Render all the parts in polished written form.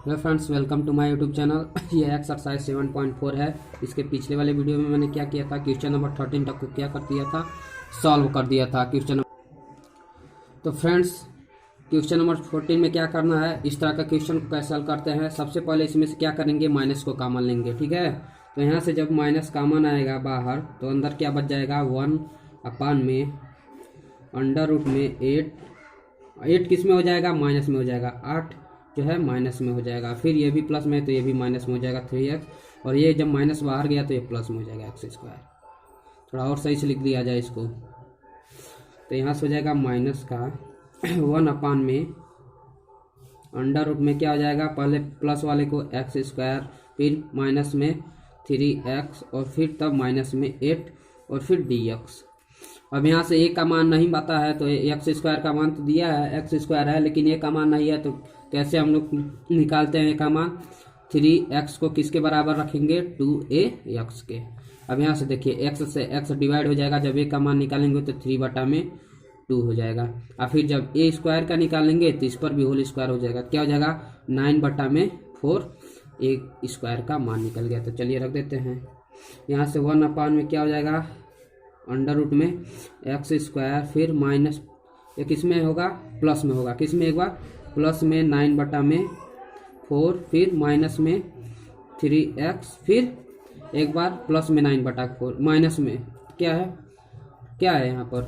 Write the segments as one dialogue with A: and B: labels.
A: Hello friends, welcome to my YouTube channel. ये exercise 7.4 है। इसके पिछले वाले वीडियो में मैंने क्या किया था, क्वेश्चन नंबर 13 तक को क्या कर दिया था, सॉल्व कर दिया था क्वेश्चन नंबर। तो फ्रेंड्स, क्वेश्चन नंबर 14 में क्या करना है, इस तरह का क्वेश्चन को कैसे सॉल्व करते हैं। सबसे पहले इसमें से क्या करेंगे, माइनस को कॉमन लेंगे। ठीक है, तो यहाँ से जब माइनस कॉमन आएगा बाहर, तो अंदर क्या बच जाएगा, 1 में अंडर रूट में 8 किस में हो जाएगा, माइनस में हो जाएगा। 8 जो है माइनस में हो जाएगा। फिर ये भी प्लस में है तो ये भी माइनस में हो जाएगा 3x, और ये जब माइनस बाहर गया तो ये प्लस में हो जाएगा x²। थोड़ा और सही से लिख दिया जाए इसको, तो यहाँ से हो जाएगा माइनस का 1 में अंडर रूट में क्या हो जाएगा, पहले प्लस वाले को x², फिर माइनस में 3x, और फिर तब माइनस में 8, और फिर dx। अब यहाँ से a का मान नहीं पता है, तो x² का मान तो दिया है, x² है, लेकिन a का मान नहीं है, तो कैसे हम लोग निकालते हैं a का मान। 3x को किसके बराबर रखेंगे, 2ax के। अब यहाँ से देखिए x से x डिवाइड हो जाएगा, जब a का मान निकालेंगे तो 3/2 हो जाएगा। और फिर जब a² का निकालेंगे तो इस पर भी होल स्क्वायर हो जाएगा, क्या हो जाएगा, 9/4। a² का मान निकल गया। तो चलिए रख देते हैं। यहाँ से 1 में क्या हो जाएगा, अंडर रूट में x², फिर माइनस ये किस में होगा, प्लस में होगा। किस में, एक बार प्लस में 9/4, फिर माइनस में 3x, फिर एक बार प्लस में 9/4, माइनस में क्या है यहाँ पर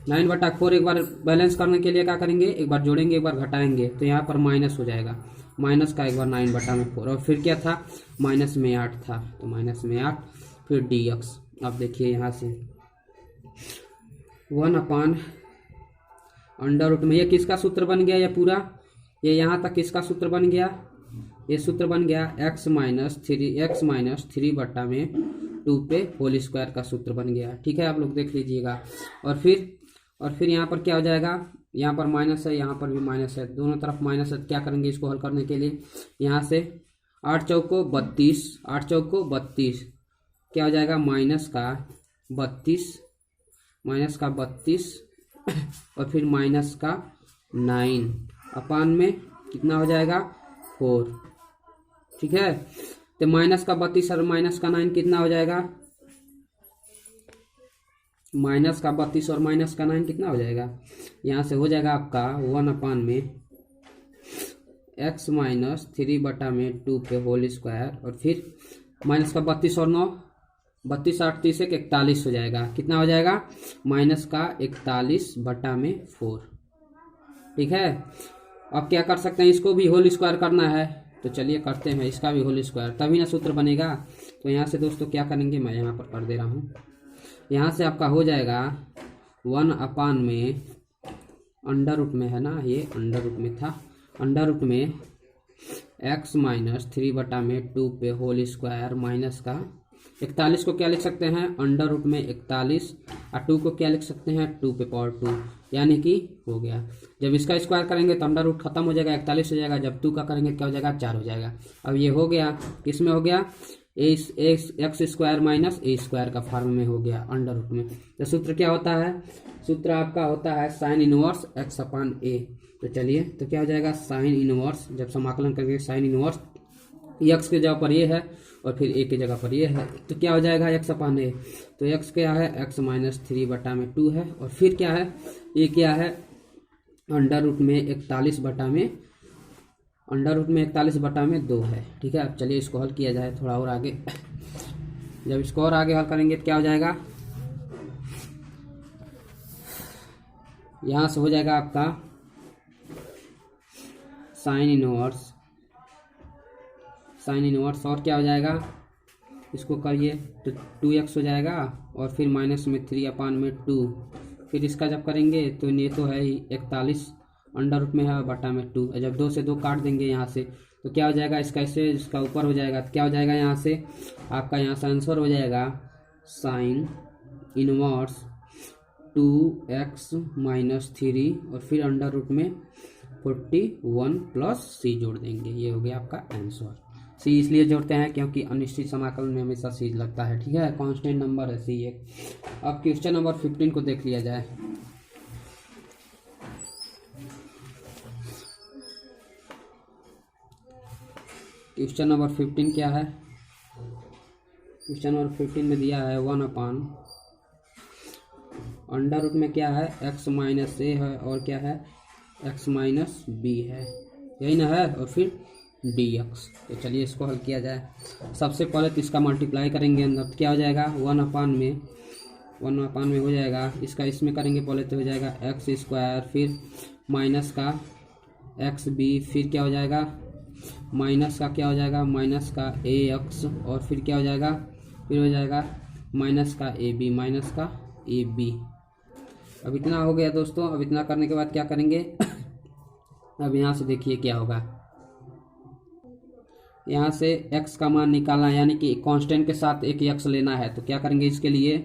A: 9/4। एक बार बैलेंस करने के लिए क्या करेंगे, एक बार जोड़ेंगे, एक बार घटाएंगे, तो यहाँ पर माइनस हो जाएगा। माइनस का एक बार 9/4, और फिर क्या था, माइनस में 8 था, तो माइनस में 8, फिर dx। अब देखिए यहाँ से 1 अंडर रूट में ये किसका सूत्र बन गया, ये पूरा ये यहाँ तक किसका सूत्र बन गया, ये सूत्र बन गया x माइनस 3/2 पे होल स्क्वायर का सूत्र बन गया। ठीक है, आप लोग देख लीजिएगा। और फिर यहाँ पर क्या हो जाएगा, यहाँ पर माइनस है, यहाँ पर भी माइनस है, दोनों तरफ माइनस है। क्या करेंगे इसको हल करने के लिए, यहाँ से 8 चौको 32, क्या हो जाएगा, माइनस का 32 और फिर माइनस का 9 में कितना हो जाएगा, 4। ठीक है, तो माइनस का 32 और माइनस का 9 कितना हो जाएगा, माइनस का 32 और माइनस का 9 कितना हो जाएगा, यहाँ से हो जाएगा आपका 1 में x माइनस 3/2 पे होल स्क्वायर, और फिर माइनस का 32 और 9, 32 8 30 41 हो जाएगा। कितना हो जाएगा, माइनस का 41/4। ठीक है, अब क्या कर सकते हैं, इसको भी होल स्क्वायर करना है, तो चलिए करते हैं इसका भी होल स्क्वायर, तभी ना सूत्र बनेगा। तो यहाँ से दोस्तों क्या करेंगे, मैं यहाँ पर कर दे रहा हूँ। यहाँ से आपका हो जाएगा 1 में अंडर रूट में है ना, ये अंडर रूट में था, अंडर रूट में x माइनस 3/2 पे होल स्क्वायर, माइनस का 41 को क्या लिख सकते हैं, अंडर रूट में 41, और 2 को क्या लिख सकते हैं, 2 पे पावर 2, यानी कि हो गया। जब इसका स्क्वायर करेंगे तो अंडर रूट खत्म हो जाएगा, 41 हो जाएगा। जब 2 का करेंगे क्या हो जाएगा, 4 हो जाएगा। अब ये हो गया, किस में हो गया, x² माइनस a² का फॉर्म में हो गया अंडर रूट में। तो सूत्र क्या होता है, सूत्र आपका होता है साइन इनवर्स x/a। तो चलिए, तो क्या हो जाएगा, साइन इनवर्स, जब समाकलन करेंगे साइन इनवर्स x के जगह पर ये है और फिर a की जगह पर ये है, तो क्या हो जाएगा x/a। तो x क्या है, x माइनस 3/2 है, और फिर क्या है, ये क्या है, अंडर रूट में 41/2 है। ठीक है, अब चलिए इसको हल किया जाए थोड़ा और आगे। जब इसको और आगे हल करेंगे तो क्या हो जाएगा, यहाँ से हो जाएगा आपका साइन इनवर्स, और क्या हो जाएगा, इसको करिए तो 2x हो जाएगा, और फिर माइनस में 3/2, फिर इसका जब करेंगे तो ये तो है ही 41 अंडर रूट में है बटा में 2, जब 2 से 2 काट देंगे यहाँ से, तो क्या हो जाएगा, इसका इससे इसका ऊपर हो जाएगा, तो क्या हो जाएगा, यहाँ से आपका यहाँ से आंसर हो जाएगा साइन इनवर्स 2x माइनस 3, और फिर अंडर रूट में 41 प्लस c जोड़ देंगे, ये हो गया आपका आंसर। c इसलिए जोड़ते हैं क्योंकि अनिश्चित समाकलन में हमेशा c लगता है। ठीक है, कांस्टेंट नंबर है c एक। अब क्वेश्चन नंबर 15 को देख लिया जाए। क्वेश्चन नंबर 15 क्या है? क्वेश्चन नंबर 15 में दिया है 1 अंडर रूट में क्या है, x माइनस ए है और क्या है, x माइनस बी है, यही ना है, और फिर dx। तो चलिए इसको हल किया जाए। सबसे पहले तो इसका मल्टीप्लाई करेंगे अंदर, तो क्या हो जाएगा 1 अपान में हो जाएगा, इसका इसमें करेंगे पहले तो हो जाएगा एक्स स्क्वायर, फिर माइनस का एक्स बी, फिर क्या हो जाएगा माइनस का क्या हो जाएगा माइनस का ए एक्स, और फिर क्या हो जाएगा, फिर हो जाएगा माइनस का ए बी, माइनस का ए बी। अब इतना हो गया दोस्तों। अब इतना करने के बाद क्या करेंगे अब यहाँ से देखिए क्या होगा, यहाँ से x का मान निकालना है, यानी कि कांस्टेंट के साथ एक x लेना है। तो क्या करेंगे इसके लिए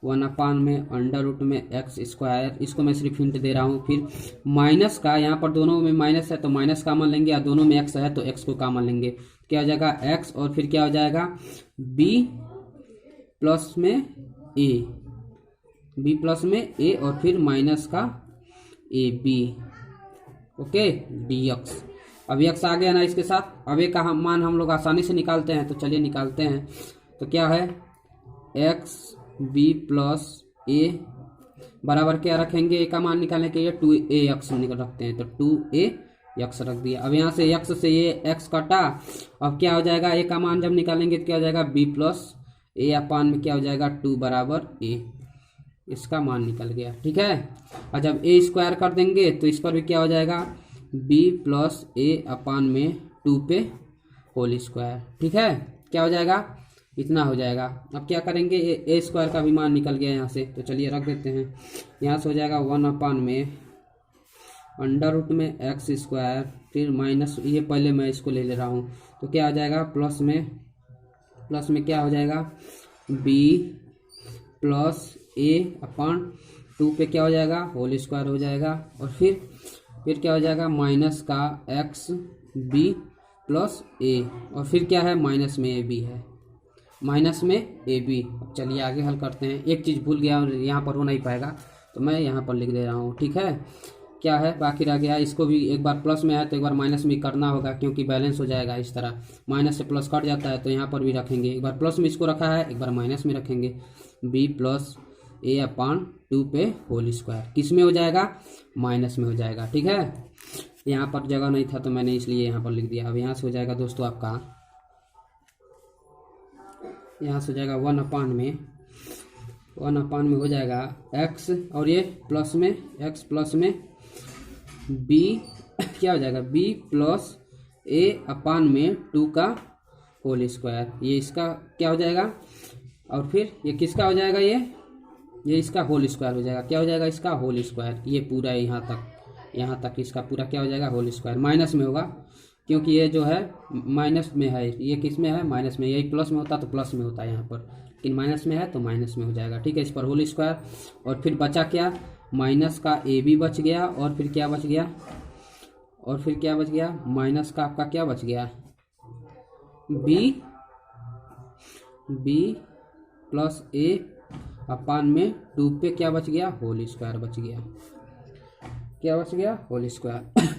A: 1 अंडर रूट में एक्स स्क्वायर, इसको मैं सिर्फ हिंट दे रहा हूँ। फिर माइनस का, यहाँ पर दोनों में माइनस है तो माइनस कॉमन लेंगे, या दोनों में x है तो x को कॉमन लेंगे। क्या हो जाएगा x, और फिर क्या हो जाएगा b प्लस में a, b प्लस में a, और फिर माइनस का ए बी, ओके dx। अब x आ गया ना इसके साथ। अब a का मान हम लोग आसानी से निकालते हैं, तो चलिए निकालते हैं। तो क्या है x b प्लस a बराबर क्या रखेंगे, a का मान निकालने के लिए 2ax रखते हैं, तो 2ax रख दिया। अब यहाँ से x से ये x कटा, अब क्या हो जाएगा a का मान जब निकालेंगे तो क्या हो जाएगा b प्लस a अपान में क्या हो जाएगा 2 बराबर a, इसका मान निकल गया। ठीक है। और जब a स्क्वायर कर देंगे तो इस पर भी क्या हो जाएगा b प्लस a अपान में 2 पे होल स्क्वायर। ठीक है, क्या हो जाएगा इतना हो जाएगा। अब क्या करेंगे, ए स्क्वायर का भी मान निकल गया यहाँ से, तो चलिए रख देते हैं। यहाँ से हो जाएगा 1 अंडर रूट में एक्स स्क्वायर, फिर माइनस, ये पहले मैं इसको ले रहा हूँ, तो क्या आ जाएगा प्लस में क्या हो जाएगा b प्लस a अपान 2 पे क्या हो जाएगा होल स्क्वायर हो जाएगा, और फिर क्या हो जाएगा माइनस का एक्स b प्लस a, और फिर क्या है माइनस में ए बी है, माइनस में ए बी। चलिए आगे हल करते हैं। एक चीज़ भूल गया, यहाँ पर हो नहीं पाएगा तो मैं यहाँ पर लिख दे रहा हूँ। ठीक है, क्या है बाकी रह गया, इसको भी एक बार प्लस में है तो एक बार माइनस में करना होगा, क्योंकि बैलेंस हो जाएगा इस तरह, माइनस से प्लस कट जाता है, तो यहाँ पर भी रखेंगे, एक बार प्लस में इसको रखा है, एक बार माइनस में रखेंगे। b प्लस a अपान 2 पे होल स्क्वायर किस में हो जाएगा माइनस में हो जाएगा। ठीक है, यहाँ पर जगह नहीं था तो मैंने इसलिए यहाँ पर लिख दिया। अब यहाँ से हो जाएगा दोस्तों आपका, यहाँ से हो जाएगा 1 अपान में हो जाएगा x, और ये प्लस में x प्लस में b क्या हो जाएगा b प्लस a अपान में 2 का होल स्क्वायर, ये इसका क्या हो जाएगा, और फिर ये किसका हो जाएगा, ये इसका होल स्क्वायर हो जाएगा। क्या हो जाएगा इसका होल स्क्वायर, ये पूरा यहाँ तक इसका पूरा क्या हो जाएगा होल स्क्वायर। माइनस में होगा क्योंकि ये जो है माइनस में है, ये किस में है माइनस में, यही प्लस में होता तो प्लस में होता है यहाँ पर, लेकिन माइनस में है तो माइनस में हो जाएगा। ठीक है, इस पर होल स्क्वायर, और फिर बचा क्या माइनस का ए बी बच गया, और फिर क्या बच गया माइनस का आपका क्या बच गया बी प्लस ए अपान में 2 पे क्या बच गया होल स्क्वायर बच गया, क्या बच गया होल स्क्वायर।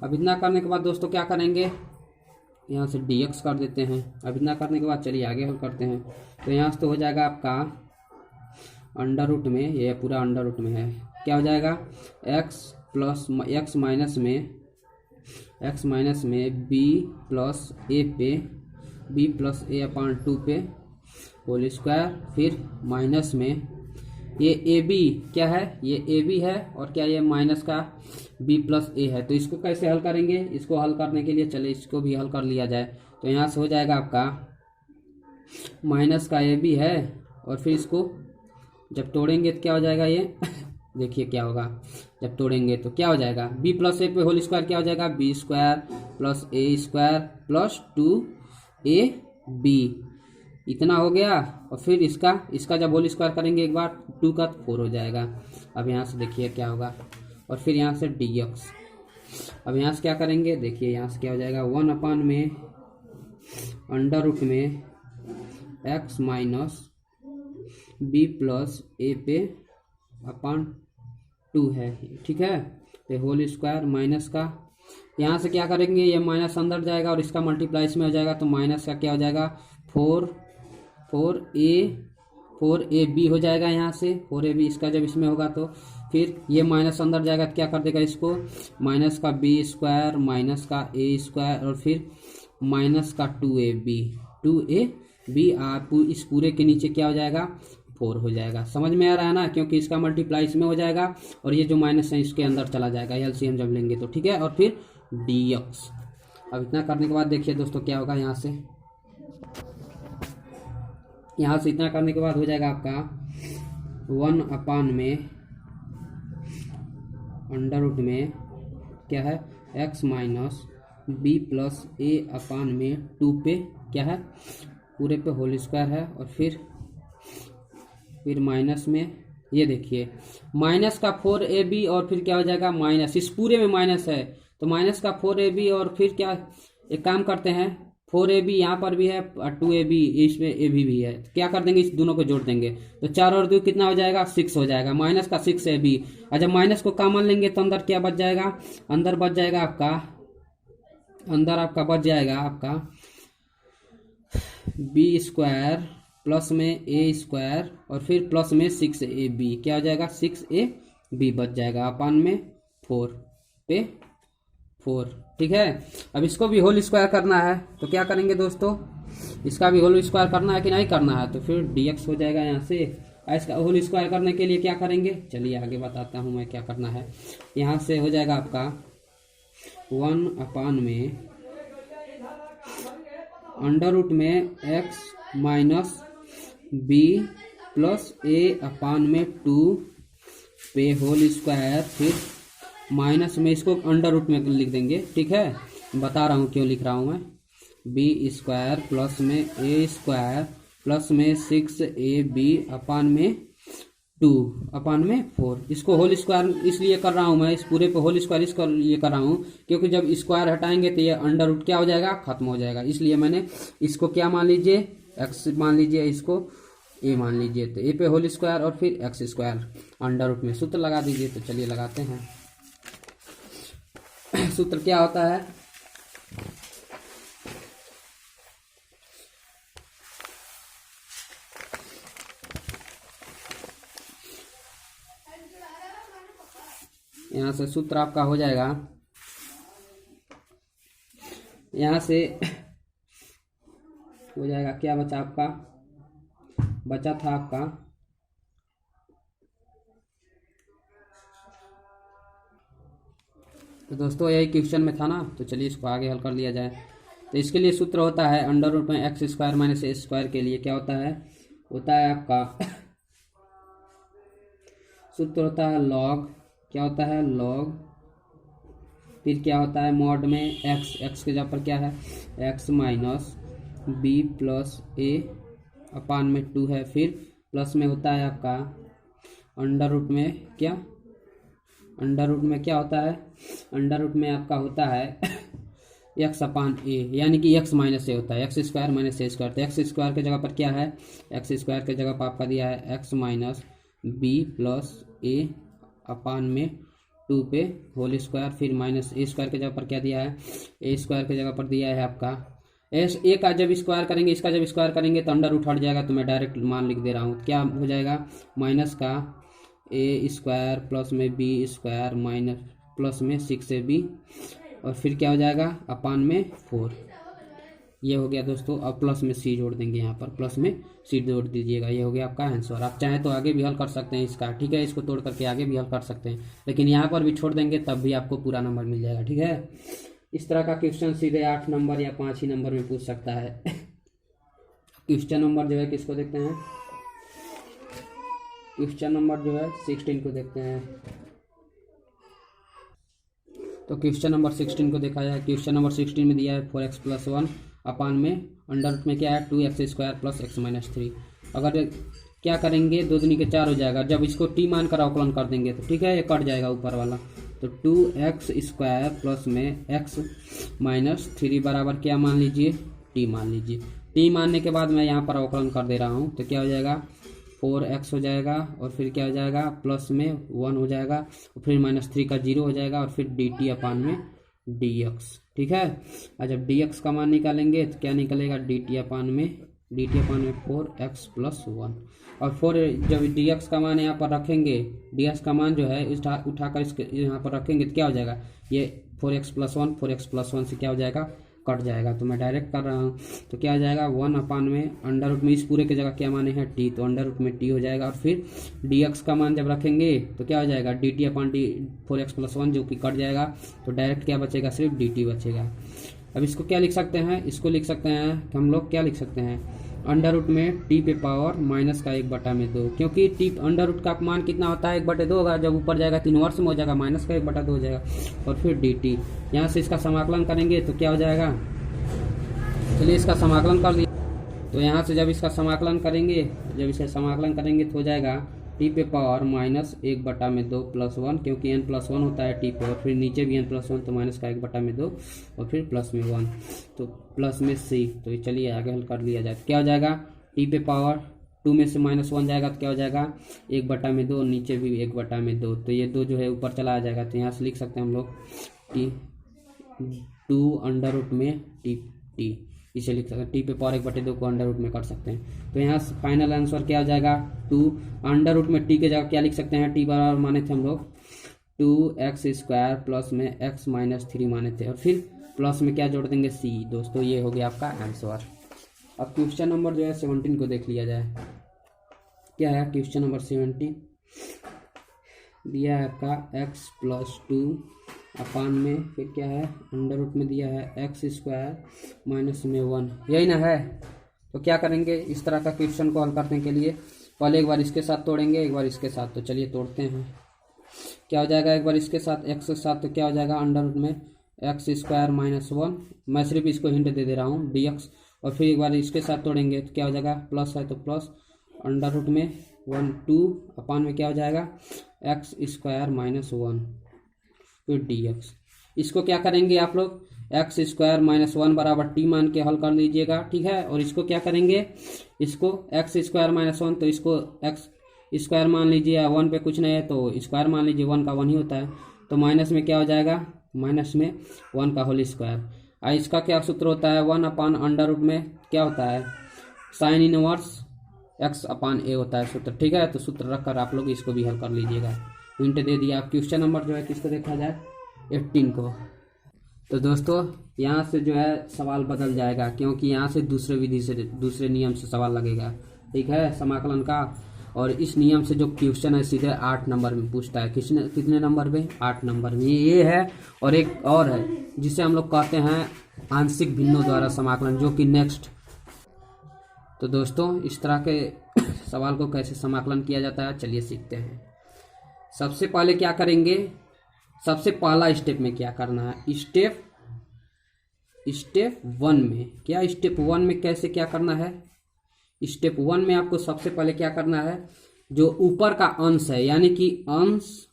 A: अब इतना करने के बाद दोस्तों क्या करेंगे, यहाँ से dx कर देते हैं। अब इतना करने के बाद चलिए आगे हल करते हैं। तो यहाँ से तो हो जाएगा आपका अंडर रूट में, ये पूरा अंडर रूट में है, क्या हो जाएगा x माइनस में b प्लस a अपान 2 पे होल स्क्वायर, फिर माइनस में ये ए बी क्या है, ये ए बी है, और क्या ये माइनस का b प्लस ए है। तो इसको कैसे हल करेंगे, इसको हल करने के लिए चलिए इसको भी हल कर लिया जाए। तो यहाँ से हो जाएगा आपका माइनस का ए बी है, और फिर इसको जब तोड़ेंगे तो क्या हो जाएगा ये देखिए क्या होगा, जब तोड़ेंगे तो क्या हो जाएगा b प्लस ए पे होल स्क्वायर क्या हो जाएगा b स्क्वायर प्लस ए स्क्वायर प्लस 2ab, इतना हो गया। और फिर इसका जब होल स्क्वायर करेंगे एक बार 2 का तो 4 हो जाएगा। अब यहाँ से देखिए क्या होगा, और फिर यहाँ से dx। अब यहाँ से क्या करेंगे, देखिए यहाँ से क्या हो जाएगा 1 अपान में अंडर रूट में x माइनस b प्लस ए पे अपान 2 है। ठीक है, तो होल स्क्वायर माइनस का यहाँ से क्या करेंगे, ये माइनस अंदर जाएगा और इसका मल्टीप्लाई इसमें हो जाएगा, तो माइनस का क्या हो जाएगा 4ab हो जाएगा। यहाँ से 4ab इसका जब इसमें होगा तो फिर ये माइनस अंदर जाएगा तो क्या कर देगा इसको, माइनस का b स्क्वायर माइनस का a स्क्वायर और फिर माइनस का 2ab आप इस पूरे के नीचे क्या हो जाएगा 4 हो जाएगा। समझ में आ रहा है ना, क्योंकि इसका मल्टीप्लाई इसमें हो जाएगा और ये जो माइनस है इसके अंदर चला जाएगा एलसीएम जब लेंगे तो, ठीक है। और फिर dx। अब इतना करने के बाद देखिए दोस्तों क्या होगा, यहाँ से इतना करने के बाद हो जाएगा आपका 1 में अंडर रूट में क्या है x minus b plus a अपान में 2 पे क्या है पूरे पे होल स्क्वायर है और फिर माइनस में ये देखिए माइनस का 4ab और फिर क्या हो जाएगा माइनस, इस पूरे में माइनस है तो माइनस का 4ab और फिर क्या, एक काम करते हैं 4ab यहाँ पर भी है और 2ab इसमें ab भी है, तो क्या कर देंगे इस दोनों को जोड़ देंगे तो 4 और 2 कितना हो जाएगा 6 हो जाएगा, माइनस का 6ab। और जब माइनस को कॉमन लेंगे तो अंदर क्या बच जाएगा, अंदर बच जाएगा आपका b स्क्वायर प्लस में a स्क्वायर और फिर प्लस में 6ab, क्या हो जाएगा 6ab बच जाएगा अपान में 4 पे 4, ठीक है। अब इसको भी होल स्क्वायर करना है तो क्या करेंगे दोस्तों, इसका भी होल स्क्वायर करना है कि नहीं करना है, तो फिर dx हो जाएगा यहाँ से। इसका होल स्क्वायर करने के लिए क्या करेंगे, चलिए आगे बताता हूँ मैं क्या करना है। यहाँ से हो जाएगा आपका 1 अपान में अंडर रूट में x minus b plus a अपान में 2 पे होल स्क्वायर, फिर माइनस में इसको अंडर रूट में लिख देंगे, ठीक है। बता रहा हूँ क्यों लिख रहा हूँ मैं, b स्क्वायर प्लस में a स्क्वायर प्लस में 6ab अपान में 2 अपान में 4। इसको होल स्क्वायर इसलिए कर रहा हूँ मैं, इस पूरे पे होल स्क्वायर इसको ये कर रहा हूँ क्योंकि जब स्क्वायर हटाएंगे तो ये अंडर रूट क्या हो जाएगा खत्म हो जाएगा, इसलिए मैंने इसको क्या मान लीजिए x मान लीजिए, इसको a मान लीजिए, तो a पे होल स्क्वायर और फिर x स्क्वायर अंडर रूट में सूत्र लगा दीजिए। तो चलिए लगाते हैं। सूत्र क्या होता है, यहाँ से सूत्र आपका हो जाएगा, यहाँ से हो जाएगा क्या बचा आपका, बचा था आपका तो दोस्तों यही क्वेश्चन में था ना, तो चलिए इसको आगे हल कर लिया जाए। तो इसके लिए सूत्र होता है अंडर रूट में एक्स स्क्वायर माइनस ए स्क्वायर के लिए क्या होता है आपका सूत्र होता है लॉग, क्या होता है लॉग, फिर क्या होता है मॉड में एक्स के जगह पर क्या है एक्स माइनस बी प्लस ए अपान में 2 है, फिर प्लस में होता है आपका अंडर रूट में क्या, अंडर रूट में क्या होता है, अंडर रूट में आपका होता है एक्स अपान ए, यानी कि एक्स माइनस ए होता है, एक्स स्क्वायर माइनस ए स्क्वायर। तो एक्स स्क्वायर के जगह पर क्या है, एक्स स्क्वायर के जगह पर आपका दिया है एक्स माइनस बी प्लस ए अपान में 2 पे होल स्क्वायर, फिर माइनस ए स्क्वायर के जगह पर क्या दिया है, ए स्क्वायर के जगह पर दिया है आपका ए का जब स्क्वायर करेंगे, इसका जब स्क्वायर करेंगे तो अंडर रूट हट जाएगा, तो मैं डायरेक्ट मान लिख दे रहा हूँ। क्या हो जाएगा माइनस का ए स्क्वायर प्लस में बी स्क्वायर माइनस प्लस में 6ab और फिर क्या हो जाएगा अपान में 4। ये हो गया दोस्तों। अब प्लस में सी जोड़ देंगे, यहाँ पर प्लस में सी जोड़ दीजिएगा, ये हो गया आपका आंसर। आप चाहें तो आगे भी हल कर सकते हैं इसका, ठीक है, इसको तोड़ करके आगे भी हल कर सकते हैं, लेकिन यहाँ पर भी छोड़ देंगे तब भी आपको पूरा नंबर मिल जाएगा, ठीक है। इस तरह का क्वेश्चन सीधे 8 नंबर या 5 ही नंबर में पूछ सकता है। क्वेश्चन नंबर जो है किसको देखते हैं, क्वेश्चन नंबर जो है 16 को देखते हैं। तो क्वेश्चन नंबर 16 को देखा जाए। क्वेश्चन नंबर 16 में दिया है 4x + 1 अपान में अंडर रूट में क्या है 2x square plus x minus 3। अगर क्या करेंगे 2 दूनी के 4 हो जाएगा, जब इसको t मान कर अवकलन कर देंगे तो ठीक है, ये कट जाएगा ऊपर वाला, तो 2x स्क्वायर प्लस में x माइनस 3 बराबर क्या मान लीजिए t मान लीजिए। t मानने के बाद मैं यहाँ पर अवकलन कर दे रहा हूँ, तो क्या हो जाएगा 4x हो जाएगा और फिर क्या हो जाएगा प्लस में 1 हो जाएगा और फिर माइनस 3 का 0 हो जाएगा और फिर dt अपान में डी एक्स। ठीक है, और जब डी एक्स का मान निकालेंगे तो क्या निकलेगा, डी टी अपान में 4x+1। और 4 जब डी एक्स का मान यहाँ पर रखेंगे, डी एक्स का मान जो है उठाकर इसके यहाँ पर रखेंगे तो क्या हो जाएगा, ये 4x+1 से क्या हो जाएगा, कट जाएगा। तो मैं डायरेक्ट कर रहा हूँ, तो क्या हो जाएगा 1 में अंडर रूट में इस पूरे की जगह क्या माने हैं टी, तो अंडर रूट में टी हो जाएगा। और फिर डी एक्स का मान जब रखेंगे तो क्या हो जाएगा, D T upon D 4x+1 जो कि कट जाएगा, तो डायरेक्ट क्या बचेगा, सिर्फ डी टी बचेगा। अब इसको क्या लिख सकते हैं, इसको लिख सकते हैं कि हम लोग क्या लिख सकते हैं, अंडर रूट में टी पे पावर -1/2, क्योंकि टी अंडर रूट का मान कितना होता है 1/2 होगा, जब ऊपर जाएगा 3 वर्ष में हो जाएगा -1/2 हो जाएगा। और फिर डी टी, यहाँ से इसका समाकलन करेंगे तो क्या हो जाएगा, चलिए इसका समाकलन कर लिया। तो यहाँ से जब इसका समाकलन करेंगे तो हो जाएगा टी पे पावर -1/2 +1, क्योंकि n+1 होता है टी पे, और फिर नीचे भी n+1 तो -1/2 और फिर प्लस में 1 तो प्लस में c। तो चलिए आगे हल कर लिया जाए, क्या हो जाएगा, टी पे पावर 2 में से -1 जाएगा तो क्या हो जाएगा 1/2, नीचे भी 1/2, तो ये 2 जो है ऊपर चला आ जाएगा। तो यहाँ से लिख सकते हैं हम लोग टी 2 अंडर रूट में टी इसे लिख सकते हैं, टी पे पावर 1/2 को अंडर रूट में कर सकते हैं। तो यहाँ फाइनल आंसर क्या हो जाएगा, 2 अंडर रूट में टी के जगह क्या लिख सकते हैं, टी बराबर माने थे हम लोग 2x² प्लस में x -3 माने थे, और फिर प्लस में क्या जोड़ देंगे c। दोस्तों ये हो गया आपका आंसर। अब क्वेश्चन नंबर जो है 17 को देख लिया जाए, क्या है क्वेश्चन नंबर 17, दिया है आपका x+2 अपान में फिर क्या है अंडर रूट में दिया है x² माइनस में 1, यही ना है। तो क्या करेंगे, इस तरह का क्वेश्चन को हल करने के लिए पहले एक बार इसके साथ तोड़ेंगे, एक बार इसके साथ। तो चलिए तोड़ते हैं, क्या हो जाएगा, एक बार इसके साथ x के साथ तो क्या हो जाएगा अंडर रूट में x² माइनस 1, मैं सिर्फ इसको हिंट दे रहा हूँ dx। और फिर एक बार इसके साथ तोड़ेंगे तो क्या हो जाएगा, प्लस है तो प्लस अंडर रूट में 1 2 अपान में क्या हो जाएगा x² माइनस 1 फिर dx। इसको क्या करेंगे आप लोग, x² माइनस 1 बराबर टी मान के हल कर लीजिएगा, ठीक है। और इसको क्या करेंगे, इसको x² माइनस 1, तो इसको x² मान लीजिए, 1 पे कुछ नहीं है तो स्क्वायर मान लीजिए, 1 का 1 ही होता है। तो माइनस में क्या हो जाएगा, माइनस में 1 का होल स्क्वायर। इसका क्या सूत्र होता है, 1 अपान अंडर रूट में क्या होता है sine inverse x upon a होता है सूत्र, ठीक है। तो सूत्र रखकर आप लोग इसको भी हल कर लीजिएगा। हिंट दे दिया। क्वेश्चन नंबर जो है किसको देखा जाए, 18 को। तो दोस्तों यहाँ से जो है सवाल बदल जाएगा, क्योंकि यहाँ से दूसरे विधि से दूसरे नियम से सवाल लगेगा, ठीक है, समाकलन का। और इस नियम से जो क्वेश्चन है सीधे 8 नंबर में पूछता है। कितने नंबर में, 8 नंबर में। ये है और एक और है जिसे हम लोग कहते हैं आंशिक भिन्नों द्वारा समाकलन, जो कि नेक्स्ट। तो दोस्तों इस तरह के सवाल को कैसे समाकलन किया जाता है चलिए सीखते हैं। सबसे पहले क्या करेंगे, सबसे पहला स्टेप में क्या करना है, स्टेप 1 में क्या, स्टेप 1 में कैसे क्या करना है, स्टेप 1 में आपको सबसे पहले क्या करना है, जो ऊपर का अंश है यानी कि अंश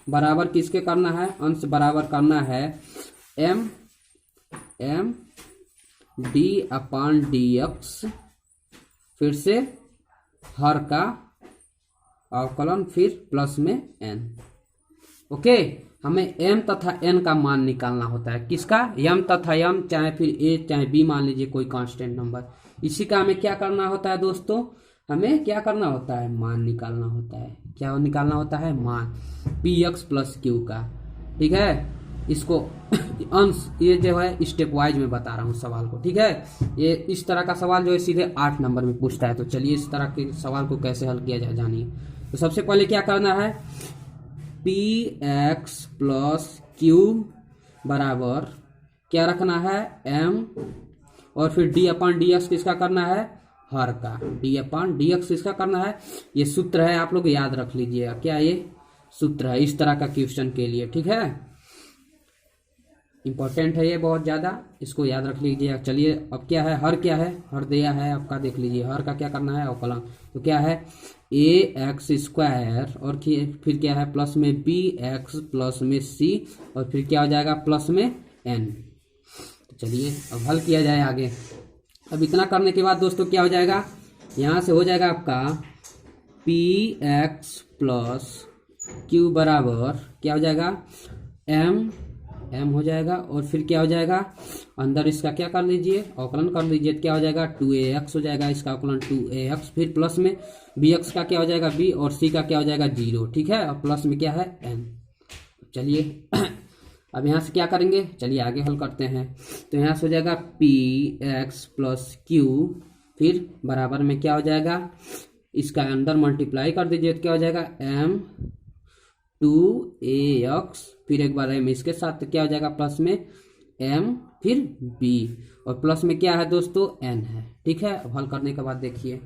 A: बराबर किसके करना है, अंश बराबर करना है m d अपान dx, फिर से हर का अवकलन, फिर प्लस में n। ओके, हमें m तथा n का मान निकालना होता है, किसका, m तथा m, चाहे फिर a चाहे b मान लीजिए कोई कांस्टेंट नंबर। इसी का हमें क्या करना होता है दोस्तों, हमें क्या करना होता है, मान निकालना होता है। क्या निकालना होता है, मान px प्लस q का, ठीक है। इसको अंश ये जो है स्टेप वाइज में बता रहा हूँ सवाल को, ठीक है। ये इस तरह का सवाल जो है सीधे 8 नंबर में पूछता है। तो चलिए इस तरह के सवाल को कैसे हल किया जाए जानिए। तो सबसे पहले क्या करना है, px प्लस q बराबर क्या रखना है m, और फिर d अपान dx किसका करना है, हर का, d अपान dx किसका करना है, ये सूत्र है, आप लोग याद रख लीजिएगा। क्या ये सूत्र है इस तरह का क्वेश्चन के लिए, ठीक है, इंपॉर्टेंट है ये बहुत ज़्यादा, इसको याद रख लीजिए। चलिए अब क्या है, हर क्या है, हर दिया है आपका, देख लीजिए हर का क्या करना है, अवकलन। तो क्या है ax² और फिर क्या है प्लस में bx प्लस में c, और फिर क्या हो जाएगा प्लस में n। तो चलिए अब हल किया जाए आगे। अब इतना करने के बाद दोस्तों क्या हो जाएगा, यहाँ से हो जाएगा आपका px प्लस q बराबर क्या हो जाएगा m m हो जाएगा और फिर क्या हो जाएगा, अंदर इसका क्या कर लीजिए, अवकलन कर लीजिए, तो क्या हो जाएगा 2ax हो जाएगा, इसका अवकलन 2ax, फिर प्लस में bx का क्या हो जाएगा b और c का क्या हो जाएगा 0, ठीक है, और प्लस में क्या है n। चलिए अब यहाँ से क्या करेंगे, चलिए आगे हल करते हैं। तो यहाँ से हो जाएगा px प्लस q, फिर बराबर में क्या हो जाएगा, इसका अंदर मल्टीप्लाई कर दीजिए तो क्या हो जाएगा m 2ax, फिर एक बार m इसके साथ तो क्या हो जाएगा प्लस में m फिर b और प्लस में क्या है दोस्तों n है, ठीक है। अब हल करने के बाद देखिए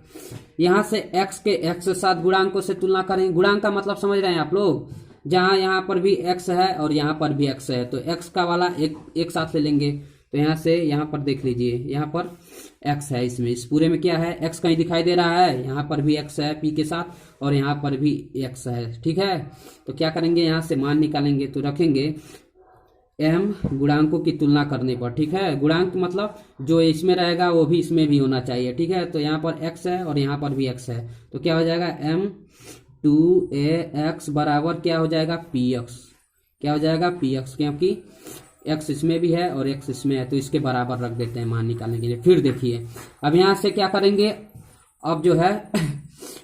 A: यहाँ से x के x के साथ गुणांकों से तुलना करें। गुणांक का मतलब समझ रहे हैं आप लोग, जहाँ यहाँ पर भी x है और यहाँ पर भी x है, तो x का वाला एक साथ ले लेंगे। तो यहाँ से यहाँ पर देख लीजिए, यहाँ पर x है, इसमें इस पूरे में क्या है x कहीं दिखाई दे रहा है, यहाँ पर भी x है p के साथ और यहाँ पर भी x है, ठीक है। तो क्या करेंगे, यहाँ से मान निकालेंगे, तो रखेंगे m गुणांकों की तुलना करने पर, ठीक है। गुणांक मतलब जो इसमें रहेगा वो भी इसमें भी होना चाहिए, ठीक है। तो यहाँ पर x है और यहाँ पर भी x है, तो क्या हो जाएगा m 2ax बराबर क्या हो जाएगा px, क्या हो जाएगा px, क्योंकि x इसमें भी है और x इसमें है, तो इसके बराबर रख देते हैं मान निकालने के लिए। फिर देखिए अब यहाँ से क्या करेंगे, अब जो है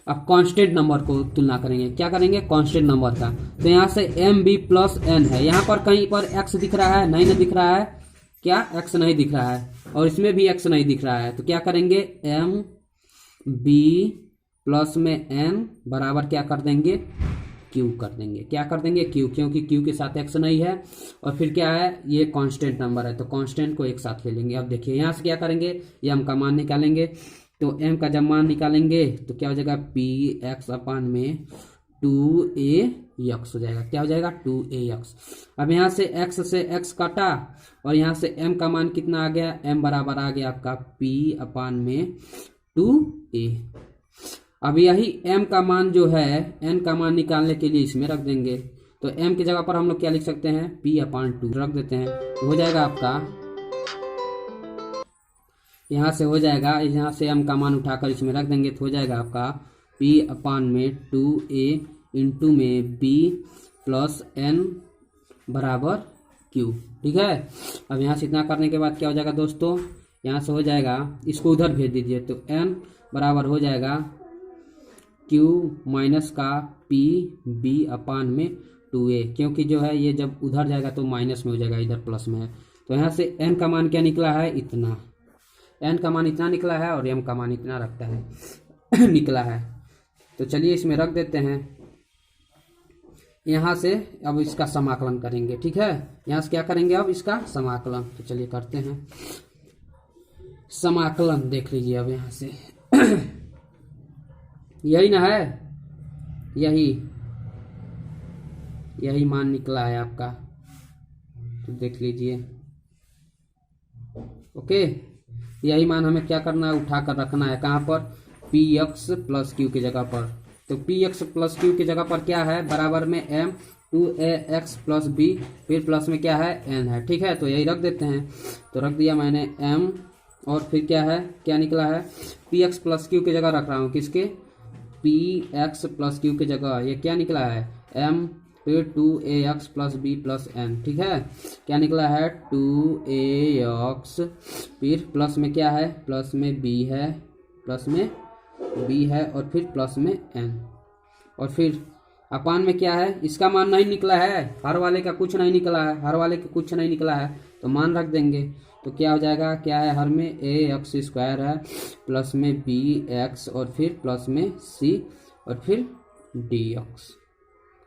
A: अब कांस्टेंट नंबर को तुलना करेंगे, क्या करेंगे कांस्टेंट नंबर का। तो यहाँ से एम बी प्लस एन है, यहाँ पर कहीं पर x दिख रहा है, नहीं ना दिख रहा है, क्या x नहीं दिख रहा है और इसमें भी x नहीं दिख रहा है, तो क्या करेंगे एम बी प्लस में n बराबर क्या कर देंगे q कर देंगे, क्या कर देंगे q, क्योंकि q के साथ x नहीं है और फिर क्या है ये कांस्टेंट नंबर है, तो कांस्टेंट को एक साथ ले लेंगे। अब देखिए यहाँ से क्या करेंगे, m का मान निकालेंगे, तो m का जब मान निकालेंगे तो क्या हो जाएगा px अपान में 2ax हो जाएगा, क्या हो जाएगा 2ax। अब यहाँ से x से x काटा और यहाँ से m का मान कितना आ गया, m बराबर आ गया आपका p अपान में 2a। अब यही m का मान जो है n का मान निकालने के लिए इसमें रख देंगे, तो m की जगह पर हम लोग क्या लिख सकते हैं p अपान 2 रख देते हैं, तो हो जाएगा आपका यहाँ से हो जाएगा, यहाँ से m का मान उठाकर इसमें रख देंगे तो हो जाएगा आपका p अपान में 2a इंटू में b प्लस n बराबर q, ठीक है। अब यहाँ से इतना करने के बाद क्या हो जाएगा दोस्तों, यहाँ से हो जाएगा, इसको उधर भेज दीजिए, तो n बराबर हो जाएगा q माइनस का p b अपान में 2a, क्योंकि जो है ये जब उधर जाएगा तो माइनस में हो जाएगा, इधर प्लस में है। तो यहाँ से n का मान क्या निकला है इतना, n का मान इतना निकला है और m का मान इतना रखता है निकला है। तो चलिए इसमें रख देते हैं, यहाँ से अब इसका समाकलन करेंगे, ठीक है। यहाँ से क्या करेंगे अब इसका समाकलन, तो चलिए करते हैं समाकलन, देख लीजिए अब यहाँ से यही ना है, यही मान निकला है आपका, तो देख लीजिए, ओके। यही मान हमें क्या करना है, उठा कर रखना है, कहाँ पर px प्लस q की जगह पर। तो px प्लस q की जगह पर क्या है, बराबर में m 2ax प्लस b, फिर प्लस में क्या है n है, ठीक है। तो यही रख देते हैं, तो रख दिया मैंने m और फिर क्या है, क्या निकला है px प्लस q की जगह रख रहा हूँ, किसके px प्लस q की जगह, ये क्या निकला है m फिर 2ax plus b plus n, ठीक है। क्या निकला है 2ax, फिर प्लस में क्या है, प्लस में b है, प्लस में b है और फिर प्लस में n, और फिर अपान में क्या है, इसका मान नहीं निकला है, हर वाले का कुछ नहीं निकला है, हर वाले का कुछ नहीं निकला है, तो मान रख देंगे। तो क्या हो जाएगा, क्या है हर में ax स्क्वायर है प्लस में bx और फिर प्लस में c और फिर dx।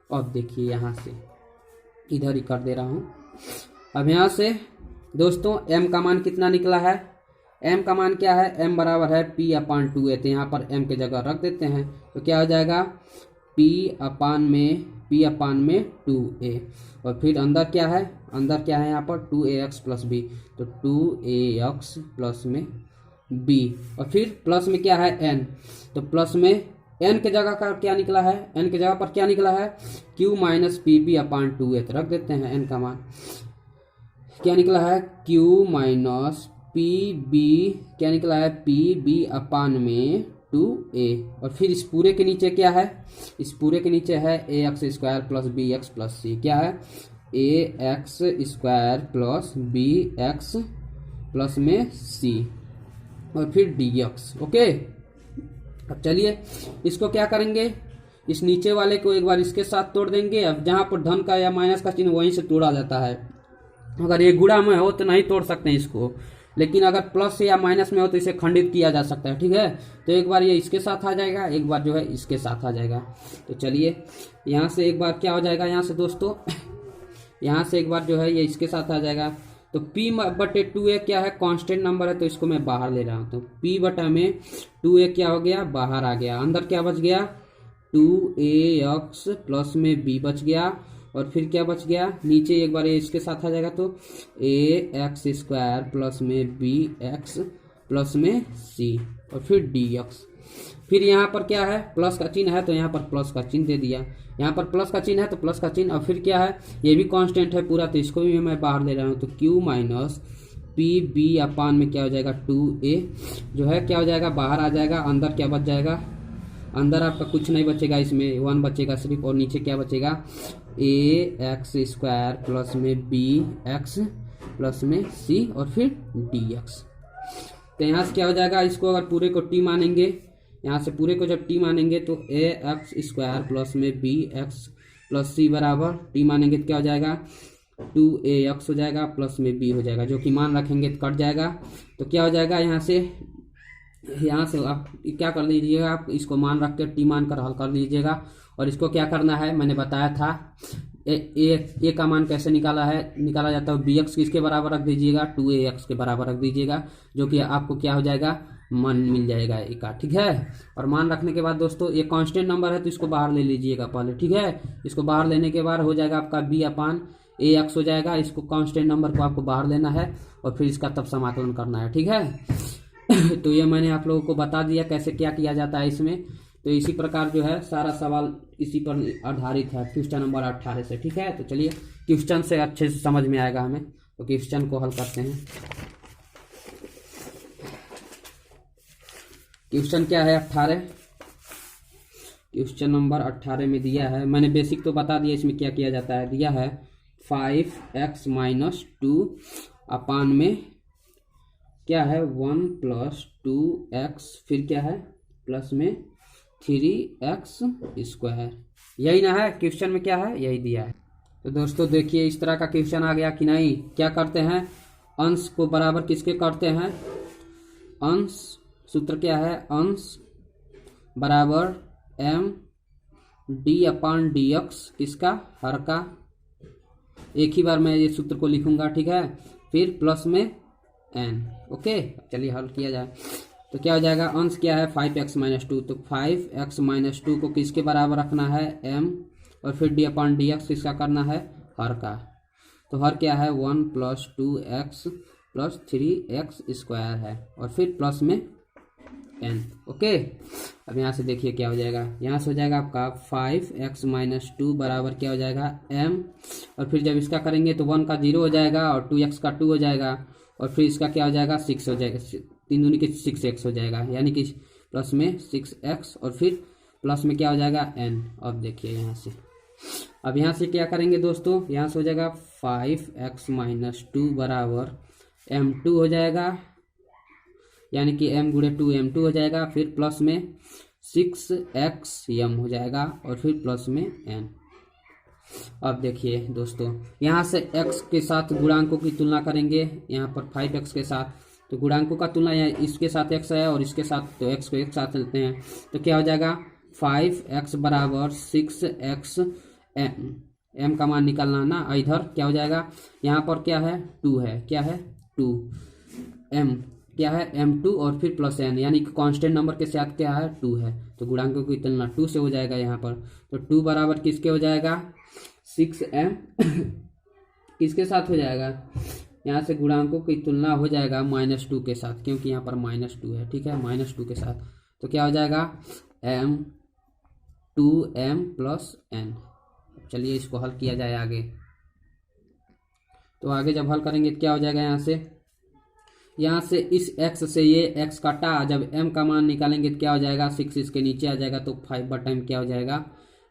A: अब देखिए यहाँ से इधर ही कर दे रहा हूँ। अब यहाँ से दोस्तों m का मान कितना निकला है, m का मान क्या है, m बराबर है p अपान 2a, तो यहाँ पर m की जगह रख देते हैं, तो क्या हो जाएगा p अपान में 2a और फिर अंदर क्या है, अंदर क्या है यहाँ पर 2ax प्लस b, तो 2ax प्लस में b और फिर प्लस में क्या है n, तो प्लस में n के जगह का क्या निकला है, n के जगह पर क्या निकला है q माइनस पी बी अपान 2a, तो रख देते हैं n का मान क्या निकला है q माइनस पी बी, क्या निकला है पी बी अपान में 2a और फिर इस पूरे के नीचे क्या है, इस पूरे के नीचे है ax square plus bx plus c, क्या है a x square plus b x plus में सी और फिर डी एक्स। ओके, अब चलिए इसको क्या करेंगे, इस नीचे वाले को एक बार इसके साथ तोड़ देंगे। अब जहाँ पर धन का या माइनस का चिन्ह वहीं से तोड़ा जाता है। अगर ये गुणा में हो तो नहीं तोड़ सकते हैं इसको, लेकिन अगर प्लस या माइनस में हो तो इसे खंडित किया जा सकता है। ठीक है, तो एक बार ये इसके साथ आ जाएगा, एक बार जो है इसके साथ आ जाएगा। तो चलिए यहाँ से एक बार क्या हो जाएगा, यहाँ से दोस्तों यहाँ से एक बार जो है ये इसके साथ आ जाएगा। तो p/2a क्या है, कांस्टेंट नंबर है, तो इसको मैं बाहर ले रहा हूँ। तो p/2a क्या हो गया, बाहर आ गया। अंदर क्या बच गया, 2ax प्लस में b बच गया, और फिर क्या बच गया, नीचे एक बार ये इसके साथ आ जाएगा, तो ax स्क्वायर प्लस में bx प्लस में c और फिर dx। फिर यहाँ पर क्या है, प्लस का चिन्ह है तो यहाँ पर प्लस का चिन्ह दे दिया, यहाँ पर प्लस का चिन्ह है तो प्लस का चिन्ह। और फिर क्या है, ये भी कांस्टेंट है पूरा, तो इसको भी मैं बाहर ले रहा हूँ। तो q माइनस पी बी अपान में क्या हो जाएगा, 2a जो है क्या हो जाएगा, बाहर आ जाएगा। अंदर क्या बच जाएगा, अंदर आपका कुछ नहीं बचेगा, इसमें 1 बचेगा सिर्फ, और नीचे क्या बचेगा, ax स्क्वायर प्लस में bx प्लस में c और फिर dx। तो यहाँ से क्या हो जाएगा, इसको अगर पूरे को t मानेंगे, यहाँ से पूरे को जब t मानेंगे तो ax स्क्वायर प्लस में bx प्लस c बराबर t मानेंगे तो क्या हो जाएगा, 2ax हो जाएगा प्लस में b हो जाएगा, जो कि मान रखेंगे तो कट जाएगा। तो क्या हो जाएगा, यहाँ से आप क्या कर लीजिएगा, आप इसको मान रख कर टी मान कर हल कर लीजिएगा। और इसको क्या करना है, मैंने बताया था ए का मान कैसे निकाला जाता है। bx किसके बराबर रख दीजिएगा, 2ax के बराबर रख दीजिएगा, जो कि आपको क्या हो जाएगा, मान मिल जाएगा ए का। ठीक है, और मान रखने के बाद दोस्तों ये कांस्टेंट नंबर है तो इसको बाहर ले लीजिएगा पहले। ठीक है, इसको बाहर लेने के बाद हो जाएगा आपका b अपान ax हो जाएगा। इसको कांस्टेंट नंबर को आपको बाहर लेना है और फिर इसका तब समाकलन करना है। ठीक है तो ये मैंने आप लोगों को बता दिया कैसे क्या किया जाता है इसमें। तो इसी प्रकार जो है सारा सवाल इसी पर आधारित है, क्वेश्चन नंबर 18 से। ठीक है, तो चलिए क्वेश्चन से अच्छे से समझ में आएगा हमें, तो क्वेश्चन को हल करते हैं। क्वेश्चन क्या है, 18 क्वेश्चन नंबर 18 में दिया है, मैंने बेसिक तो बता दिया इसमें क्या किया जाता है। दिया है 5x माइनस 2 अपान में क्या है 1 प्लस 2x, फिर क्या है प्लस में 3x स्क्वायर। यही ना है क्वेश्चन में, क्या है यही दिया है। तो दोस्तों देखिए इस तरह का क्वेश्चन आ गया कि नहीं। क्या करते हैं, अंश को बराबर किसके करते हैं, अंश सूत्र क्या है, अंश बराबर m d अपान dx, किसका, हर का। एक ही बार मैं ये सूत्र को लिखूंगा। ठीक है, फिर प्लस में n। ओके, चलिए हल किया जाए। तो क्या हो जाएगा, अंश क्या है 5x माइनस 2, तो 5x माइनस 2 को किसके बराबर रखना है, m, और फिर d अपान dx किसका करना है, हर का। तो हर क्या है 1 plus 2x plus 3x square है, और फिर प्लस में n। ओके, अब यहाँ से देखिए क्या हो जाएगा, यहाँ से हो जाएगा आपका 5x माइनस 2 बराबर क्या हो जाएगा m, और फिर जब इसका करेंगे तो 1 का 0 हो जाएगा और 2x का 2 हो जाएगा, और फिर इसका क्या हो जाएगा 6 हो जाएगा, 3 दूनी के 6x हो जाएगा, यानी कि प्लस में 6x और फिर प्लस में क्या हो जाएगा n। अब देखिए यहाँ से, अब यहाँ से क्या करेंगे दोस्तों, यहाँ से हो जाएगा 5x माइनस 2 बराबर m2 हो जाएगा, यानी कि m गुणे 2 m2 हो जाएगा, फिर प्लस में 6x m हो जाएगा, और फिर प्लस में n। अब देखिए दोस्तों यहाँ से x के साथ गुणांकों की तुलना करेंगे, यहाँ पर 5x के साथ, तो गुणांकों का तुलना यहाँ इसके साथ x है और इसके साथ, तो x को एक साथ लेते हैं। तो क्या हो जाएगा 5x बराबर 6x, m का मान निकालना ना, इधर क्या हो जाएगा, यहाँ पर क्या है 2 है, क्या है 2, m क्या है m2 और फिर प्लस n, यानी कि कांस्टेंट नंबर के साथ क्या है 2 है, तो गुणांकों की तुलना 2 से हो जाएगा यहाँ पर। तो 2 बराबर किसके हो जाएगा 6m किसके साथ हो जाएगा, यहाँ से गुणांकों की तुलना हो जाएगा -2 के साथ, क्योंकि यहाँ पर -2 है। ठीक है, -2 के साथ, तो क्या हो जाएगा m 2m प्लस n। चलिए इसको हल किया जाए आगे। तो आगे जब हल करेंगे तो क्या हो जाएगा, यहाँ से इस x से ये x काटा, जब m का मान निकालेंगे तो क्या हो जाएगा 6 इसके नीचे आ जाएगा, तो 5 बटा में क्या हो जाएगा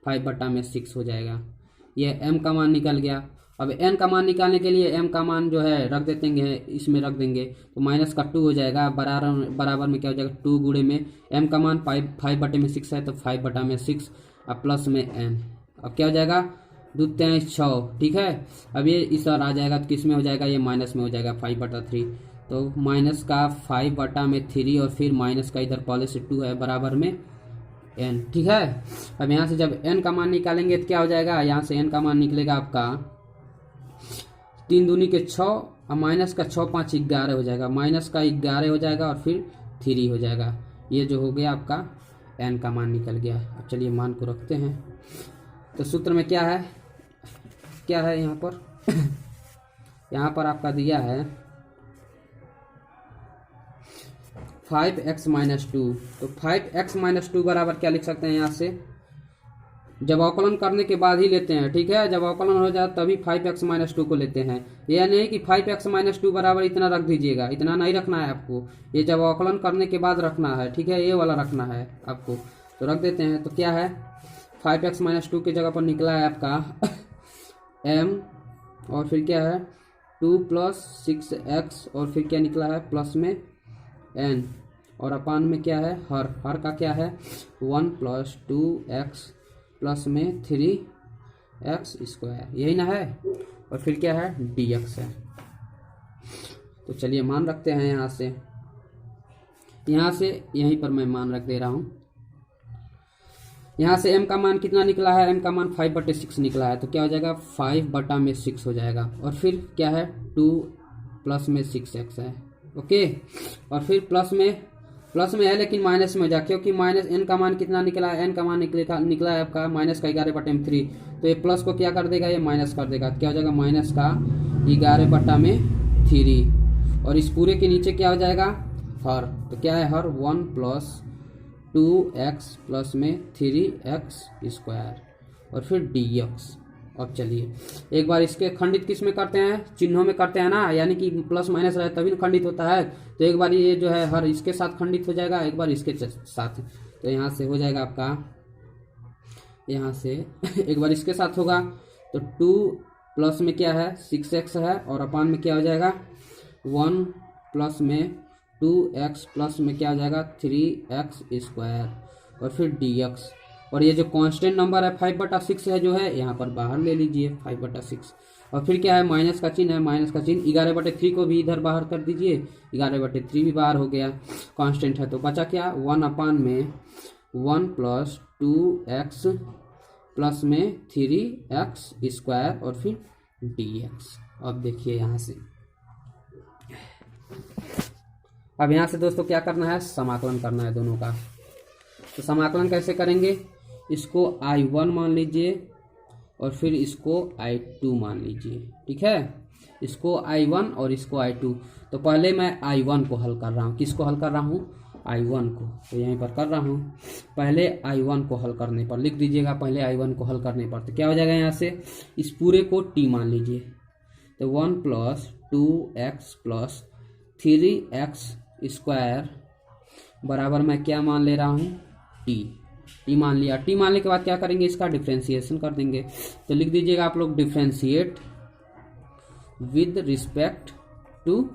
A: 5 बटा में 6 हो जाएगा। ये m का मान निकल गया। अब n का मान निकालने के लिए m का मान जो है रख देंगे, इसमें रख देंगे, तो माइनस का 2 हो जाएगा, बराबर में क्या हो जाएगा 2 गुणे में m का मान 5/6 है, तो 5/6 अब प्लस में n, अब क्या हो जाएगा 2 3 6, ठीक है। अब ये इस और आ जाएगा, तो किस में हो जाएगा, ये माइनस में हो जाएगा 5/3, तो माइनस का 5/3 और फिर माइनस का इधर पहले से 2 है बराबर में n, ठीक है। अब यहाँ से जब n का मान निकालेंगे तो क्या हो जाएगा, यहाँ से n का मान निकलेगा आपका 3 दूनी के 6 और माइनस का 6 5 11 हो जाएगा, माइनस का 11 हो जाएगा और फिर 3 हो जाएगा। ये जो हो गया आपका n का मान निकल गया। अब चलिए मान को रखते हैं, तो सूत्र में क्या है यहाँ पर यहाँ पर आपका दिया है 5x-2, तो 5x-2 बराबर क्या लिख सकते हैं, यहाँ से जब अवकलन करने के बाद ही लेते हैं, ठीक है। जब अवकलन हो जाए तभी 5x-2 को लेते हैं, यह नहीं कि 5x-2 बराबर इतना रख दीजिएगा, इतना नहीं रखना है आपको, ये जब अवकलन करने के बाद रखना है, ठीक है, ये वाला रखना है आपको। तो रख देते हैं, तो क्या है 5x-2 की जगह पर निकला है आपका m और फिर क्या है 2 + 6x और फिर क्या निकला है प्लस में n और अपान में क्या है हर का क्या है 1 + 2x प्लस में 3x², यही ना है, और फिर क्या है dx है। तो चलिए मान रखते हैं यहाँ से यहीं पर मैं मान रख दे रहा हूँ। यहाँ से m का मान कितना निकला है, m का मान 5/6 निकला है, तो क्या हो जाएगा 5/6 हो जाएगा, और फिर क्या है 2 प्लस में 6x है, ओके। और फिर प्लस में है लेकिन माइनस में हो जाए, क्योंकि माइनस n का मान कितना निकला है, n का मान निकला है आपका माइनस का 11/3, तो ये प्लस को क्या कर देगा, ये माइनस कर देगा, तो क्या हो जाएगा माइनस का 11/3, और इस पूरे के नीचे क्या हो जाएगा हर, तो क्या है हर 1 + 2x प्लस में 3x² और फिर dx। अब चलिए एक बार इसके खंडित किस में करते हैं, चिन्हों में करते हैं ना, यानी कि प्लस माइनस रहे तभी खंडित होता है। तो एक बार ये जो है हर इसके साथ खंडित हो जाएगा, एक बार इसके साथ, तो यहाँ से हो जाएगा आपका, यहाँ से एक बार इसके साथ होगा तो 2 प्लस में क्या है 6x है और अपान में क्या हो जाएगा 1 प्लस में 2x प्लस में क्या हो जाएगा 3x² और फिर dx। और ये जो कांस्टेंट नंबर है 5/6 है जो है यहाँ पर बाहर ले लीजिए 5/6, और फिर क्या है माइनस का चिन्ह है, माइनस का चिन्ह 11/3 को भी इधर बाहर कर दीजिए, 11/3 भी बाहर हो गया, कांस्टेंट है, तो बचा क्या 1 अपान में 1 + 2x प्लस में 3x² और फिर dx। अब देखिए यहाँ से, अब यहाँ से दोस्तों क्या करना है, समाकलन करना है दोनों का। तो समाकलन कैसे करेंगे, इसको I1 मान लीजिए और फिर इसको I2 मान लीजिए, ठीक है, इसको I1 और इसको I2। तो पहले मैं I1 को हल कर रहा हूँ, किसको हल कर रहा हूँ I1 को, तो यहीं पर कर रहा हूँ। पहले I1 को हल करने पर लिख दीजिएगा, पहले I1 को हल करने पर तो क्या हो जाएगा, यहाँ से इस पूरे को t मान लीजिए, तो 1 + 2x प्लस 3x² बराबर मैं क्या मान ले रहा हूँ t मान लिया। t मानने के बाद क्या करेंगे, इसका डिफ्रेंशिएशन कर देंगे। तो लिख दीजिएगा आप लोग differentiate with respect to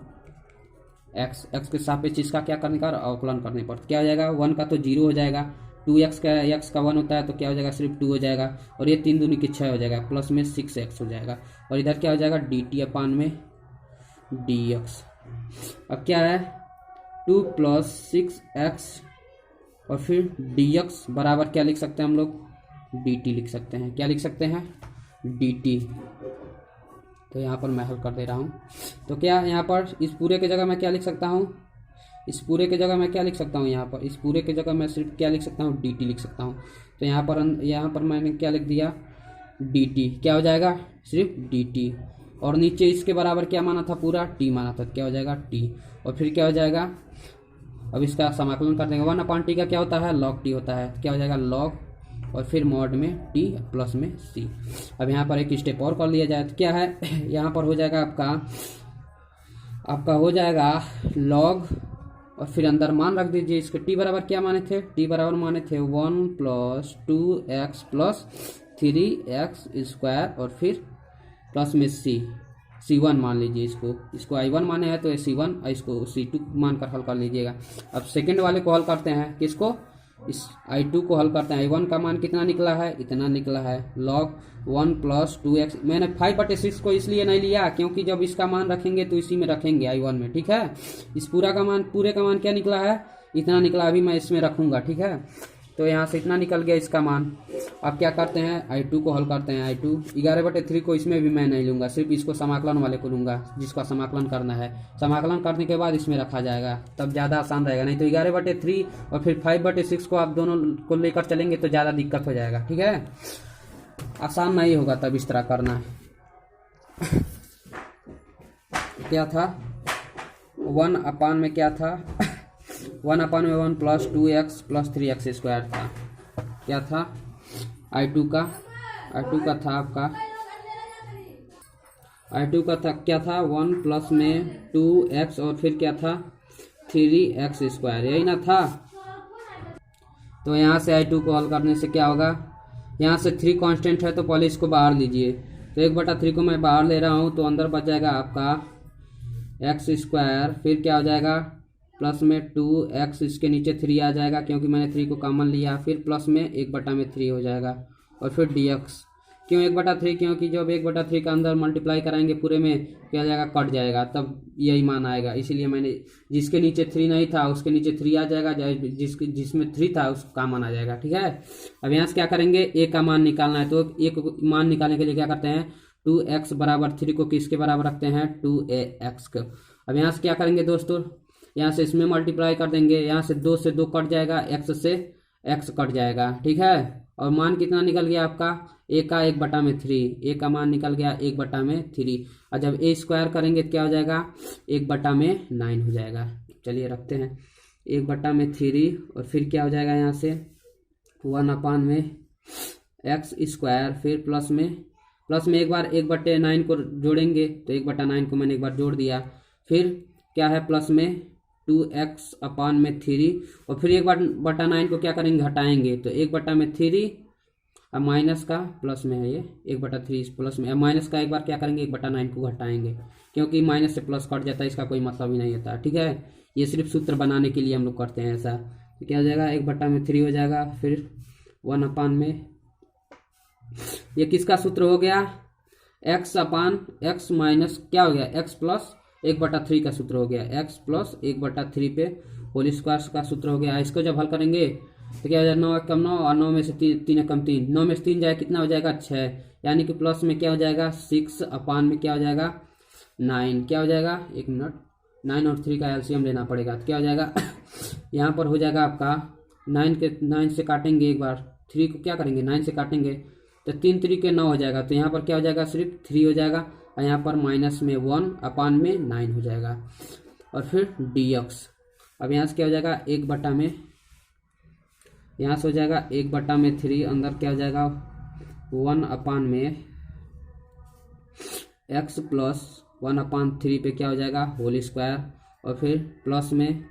A: x, x के सापेक्ष इसका क्या करने का अवकलन करने पर क्या हो जाएगा, 1 का तो 0 हो जाएगा, 2x का x का 1 होता है तो क्या हो जाएगा सिर्फ 2 हो जाएगा, और ये 3 दूनी की 6 हो जाएगा, प्लस में 6x हो जाएगा, और इधर क्या हो जाएगा dt अपान में dx। अब क्या है 2 + 6x और फिर dx बराबर क्या लिख सकते हैं हम लोग dt लिख सकते हैं, क्या लिख सकते हैं dt। तो यहाँ पर मैं हल कर दे रहा हूँ, तो क्या यहाँ पर इस पूरे के जगह मैं क्या लिख सकता हूँ, इस पूरे के जगह मैं क्या लिख सकता हूँ, यहाँ पर इस पूरे के जगह मैं सिर्फ क्या लिख सकता हूँ dt लिख सकता हूँ। तो यहाँ पर मैंने क्या लिख दिया dt, क्या हो जाएगा सिर्फ dt, और नीचे इसके बराबर क्या माना था पूरा t माना था, क्या हो जाएगा t, और फिर क्या हो जाएगा, अब इसका समाकलन कर देंगे, 1/t का क्या होता है log t होता है, क्या हो जाएगा log और फिर मॉड में t प्लस में c। अब यहाँ पर एक स्टेप और कर लिया जाए तो क्या है यहाँ पर हो जाएगा आपका हो जाएगा log और फिर अंदर मान रख दीजिए, इसके t बराबर क्या माने थे, t बराबर माने थे 1 + 2x प्लस 3x² और फिर प्लस में C1 मान लीजिए, इसको I1 माने हैं तो ये C1 और इसको C2 मानकर हल कर लीजिएगा। अब सेकंड वाले को हल करते हैं, किसको, इस I2 को हल करते हैं। I1 का मान कितना निकला है, इतना निकला है, log 1 + 2x। मैंने 5/6 को इसलिए नहीं लिया क्योंकि जब इसका मान रखेंगे तो इसी में रखेंगे I1 में, ठीक है। इस पूरे का मान क्या निकला है, इतना निकला, अभी मैं इसमें रखूंगा, ठीक है। तो यहाँ से इतना निकल गया इसका मान। अब क्या करते हैं, I2 को हल करते हैं। I2 11/3 को इसमें भी मैं नहीं लूंगा, सिर्फ इसको समाकलन वाले को लूंगा, जिसका समाकलन करना है। समाकलन करने के बाद इसमें रखा जाएगा, तब ज़्यादा आसान रहेगा। नहीं तो 11/3 और फिर 5/6 को आप दोनों को लेकर चलेंगे तो ज़्यादा दिक्कत हो जाएगा, ठीक है, आसान नहीं होगा तब इस तरह करना है। क्या था 1/, में क्या था 1/1 + 2x + 3x² था। क्या था I2 का था आपका I2 का था क्या था 1 प्लस में 2x और फिर क्या था 3x², यही ना था। तो यहाँ से I2 को हल करने से क्या होगा, यहाँ से 3 कांस्टेंट है तो पहले इसको बाहर लीजिए। तो 1/3 को मैं बाहर ले रहा हूँ तो अंदर बच जाएगा आपका x², फिर क्या हो जाएगा प्लस में 2x, इसके नीचे 3 आ जाएगा क्योंकि मैंने 3 को कॉमन लिया, फिर प्लस में 1/3 हो जाएगा और फिर dx। क्यों 1/3, क्योंकि जब 1/3 का अंदर मल्टीप्लाई कराएंगे पूरे में क्या हो जाएगा, कट जाएगा, तब यही मान आएगा। इसीलिए मैंने जिसके नीचे 3 नहीं था उसके नीचे 3 आ जाएगा, जिसमें 3 था उसका मान आ जाएगा, ठीक है। अब यहाँ से क्या करेंगे, a का मान निकालना है। तो एक मान निकालने के लिए क्या करते हैं, 2x = 3 को किसके बराबर रखते हैं, 2ax को। अब यहाँ से क्या करेंगे दोस्तों, यहाँ से इसमें मल्टीप्लाई कर देंगे, यहाँ से 2 से 2 कट जाएगा, x से x कट जाएगा, ठीक है। और मान कितना निकल गया आपका, a का 1/3, a का मान निकल गया 1/3। और जब a² करेंगे तो क्या हो जाएगा, 1/9 हो जाएगा। चलिए रखते हैं 1/3 और फिर क्या हो जाएगा, यहाँ से 1/x², फिर प्लस में एक बार 1/9 को जोड़ेंगे तो 1/9 को मैंने एक बार जोड़ दिया, फिर क्या है प्लस में 2x/3 और फिर 1/9 को क्या करेंगे, हटाएंगे तो 1/3। अब माइनस का प्लस में है, ये 1/3 प्लस में, अब माइनस का एक बार क्या करेंगे 1/9 को घटाएंगे, क्योंकि माइनस से प्लस कट जाता है, इसका कोई मतलब ही नहीं होता, ठीक है। ये सिर्फ सूत्र बनाने के लिए हम लोग करते हैं ऐसा। तो क्या हो जाएगा, 1/3 हो जाएगा, फिर 1/, में ये किसका सूत्र हो गया, x/x माइनस क्या हो गया, x + 1/3 का सूत्र हो गया, x + 1/3 पे होल स्क्वायर का सूत्र हो गया। इसको जब हल करेंगे तो क्या हो जाएगा, 9 कम 9 और 9 में से 3 कम 3, 9 में से 3 जाए कितना हो जाएगा, 6, यानी कि प्लस में क्या हो जाएगा 6/, में क्या हो जाएगा 9, क्या हो जाएगा 1 मिनट, 9 और 3 का एलसीएम लेना पड़ेगा। तो क्या हो जाएगा यहाँ पर हो जाएगा आपका 9 से काटेंगे, एक बार 3 को क्या करेंगे 9 से काटेंगे तो 3 3 के 9 हो जाएगा। तो यहाँ पर क्या हो जाएगा, सिर्फ 3 हो जाएगा और यहाँ पर माइनस में 1/, में 9 हो जाएगा और फिर dx। अब यहाँ से क्या हो जाएगा 1/, में यहाँ से हो जाएगा 1/3, अंदर क्या हो जाएगा 1/, में x + 1/3 पे क्या हो जाएगा होल स्क्वायर और फिर प्लस में